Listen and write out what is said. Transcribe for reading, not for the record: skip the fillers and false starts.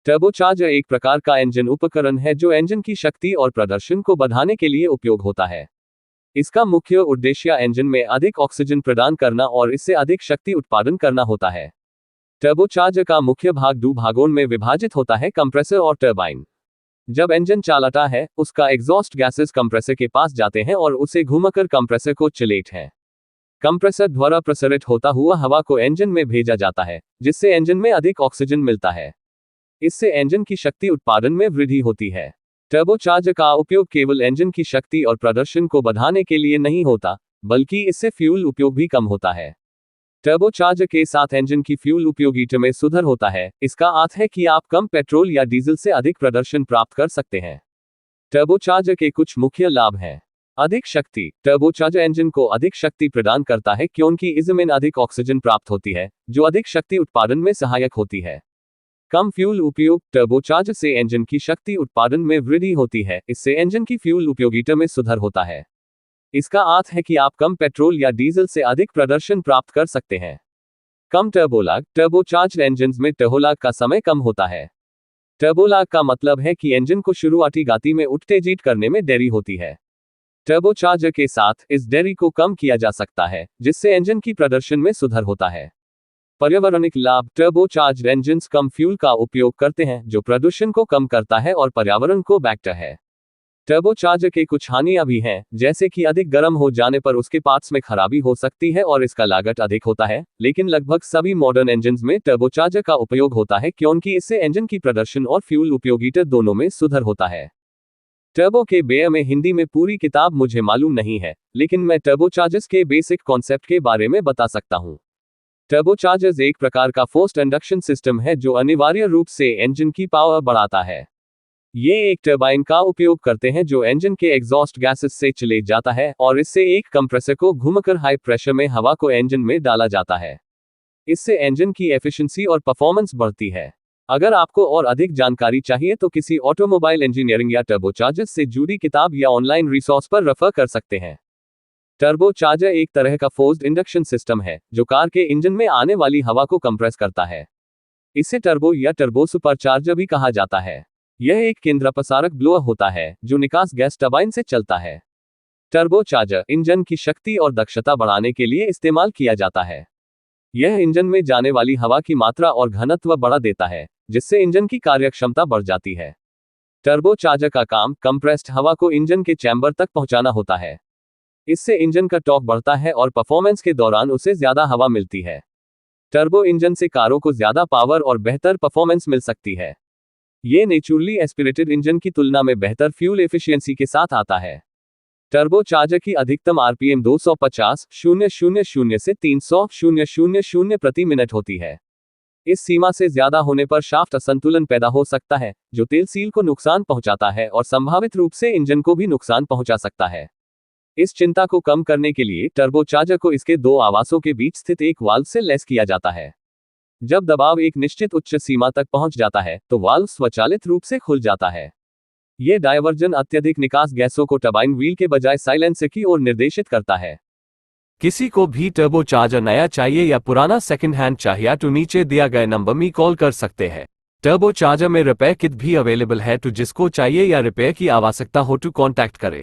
Turbocharger एक प्रकार का इंजन उपकरण है जो इंजन की शक्ति और प्रदर्शन को बढ़ाने के लिए उपयोग होता है। इसका मुख्य उद्देश्य इंजन में अधिक ऑक्सीजन प्रदान करना और इससे अधिक शक्ति उत्पादन करना होता है। टर्बोचार्जर का मुख्य भाग दो भागों में विभाजित होता है, कंप्रेसर और टरबाइन। जब इंजन चलता है, उसका एग्जॉस्ट गैसेस कंप्रेसर के पास जाते हैं और उसे घुमाकर कंप्रेसर को चलाते हैं। कंप्रेसर द्वारा प्रसारित होता हुआ हवा को इंजन में भेजा जाता है, जिससे इंजन में अधिक ऑक्सीजन मिलता है। इससे इंजन की शक्ति उत्पादन में वृद्धि होती है। टर्बोचार्जर का उपयोग केवल इंजन की शक्ति और प्रदर्शन को बढ़ाने के लिए नहीं होता, बल्कि इससे फ्यूल उपयोग भी कम होता है। टर्बोचार्जर के साथ इंजन की फ्यूल उपयोगिता में सुधार होता है। इसका अर्थ है कि आप कम पेट्रोल या डीजल से अधिक प्रदर्शन प्राप्त कर सकते हैं। टर्बोचार्जर के कुछ मुख्य लाभ हैं। अधिक शक्ति। टर्बोचार्जर इंजन को अधिक शक्ति प्रदान करता है क्योंकि इसमें अधिक ऑक्सीजन प्राप्त होती है, जो अधिक शक्ति उत्पादन में सहायक होती है। कम फ्यूल उपयोग। टर्बोचार्जर से इंजन की शक्ति उत्पादन में वृद्धि होती है, इससे इंजन की फ्यूल उपयोगिता में सुधार होता है। इसका अर्थ है कि आप कम पेट्रोल या डीजल से अधिक प्रदर्शन प्राप्त कर सकते हैं। कम टर्बोलाग। टर्बोचार्ज्ड इंजन में टर्बोलाग का समय कम होता है। टर्बोलाग का मतलब है कि इंजन को शुरुआती गति में उत्तेजित करने में देरी होती है। टर्बोचार्जर के साथ इस देरी को कम किया जा सकता है, जिससे इंजन की प्रदर्शन में सुधार होता है। पर्यावरणिक लाभ। टर्बोचार्ज्ड इंजन्स कम फ्यूल का उपयोग करते हैं, जो प्रदूषण को कम करता है और पर्यावरण को बचाता है। टर्बोचार्जर के कुछ हानियां भी हैं, जैसे कि अधिक गर्म हो जाने पर उसके पार्ट्स में खराबी हो सकती है और इसका लागत अधिक होता है, लेकिन लगभग सभी मॉडर्न इंजन्स में टर्बोचार्जर का उपयोग होता है क्योंकि इससे इंजन की प्रदर्शन और फ्यूल उपयोगिता दोनों में सुधार होता है। टर्बो के बारे में हिंदी में पूरी किताब मुझे मालूम नहीं है, लेकिन मैं टर्बोचार्जर्स के बेसिक कॉन्सेप्ट के बारे में बता सकता हूँ। टर्बोचार्जर्स एक प्रकार का फोर्स्ड इंडक्शन सिस्टम है जो अनिवार्य रूप से इंजन की पावर बढ़ाता है। ये एक टरबाइन का उपयोग करते हैं जो इंजन के एग्जॉस्ट गैसेस से चले जाता है और इससे एक कंप्रेसर को घुमाकर हाई प्रेशर में हवा को इंजन में डाला जाता है। इससे इंजन की एफिशिएंसी और परफॉर्मेंस बढ़ती है। अगर आपको और अधिक जानकारी चाहिए तो किसी ऑटोमोबाइल इंजीनियरिंग या टर्बोचार्जर्स से जुड़ी किताब या ऑनलाइन रिसोर्स पर रेफर कर सकते हैं। टर्बोचार्जर एक तरह का फोर्स्ड इंडक्शन सिस्टम है जो कार के इंजन में आने वाली हवा को कंप्रेस करता है। इसे टर्बो या टर्बो सुपरचार्जर भी कहा जाता है। यह एक केंद्रापसारक ब्लोअर होता है जो निकास गैस टरबाइन से चलता है। टर्बोचार्जर इंजन की शक्ति और दक्षता बढ़ाने के लिए इस्तेमाल किया जाता है। यह इंजन में जाने वाली हवा की मात्रा और घनत्व बढ़ा देता है, जिससे इंजन की कार्यक्षमता बढ़ जाती है। टर्बोचार्जर का काम कंप्रेस्ड हवा को इंजन के चैम्बर तक पहुंचाना होता है। इससे इंजन का टॉर्क बढ़ता है और परफॉर्मेंस के दौरान उसे ज्यादा हवा मिलती है। टर्बो इंजन से कारों को ज्यादा पावर और बेहतर परफॉर्मेंस मिल सकती है। ये नेचुरली एस्पिरेटेड इंजन की तुलना में बेहतर फ्यूल एफिशिएंसी के साथ आता है। टर्बोचार्जर की अधिकतम आरपीएम 250,000 से 300,000 प्रति मिनट होती है। इस सीमा से ज्यादा होने पर शाफ्ट असंतुलन पैदा हो सकता है, जो तेल सील को नुकसान पहुंचाता है और संभावित रूप से इंजन को भी नुकसान पहुंचा सकता है। इस चिंता को कम करने के लिए टर्बोचार्जर को इसके दो आवासों के बीच स्थित एक वाल्व से लैस किया जाता है। जब दबाव एक निश्चित उच्च सीमा तक पहुंच जाता है तो वाल्व स्वचालित रूप से खुल जाता है। यह डायवर्जन अत्यधिक निकास गैसों को टरबाइन व्हील के बजाय साइलेंसर की ओर निर्देशित करता है। किसी को भी टर्बोचार्जर नया चाहिए या पुराना सेकंड हैंड चाहिए तो नीचे दिया गए नंबर में कॉल कर सकते हैं। टर्बोचार्जर में रिपेयर किट भी अवेलेबल है, तो जिसको चाहिए या रिपेयर की आवश्यकता हो तो कॉन्टैक्ट करें।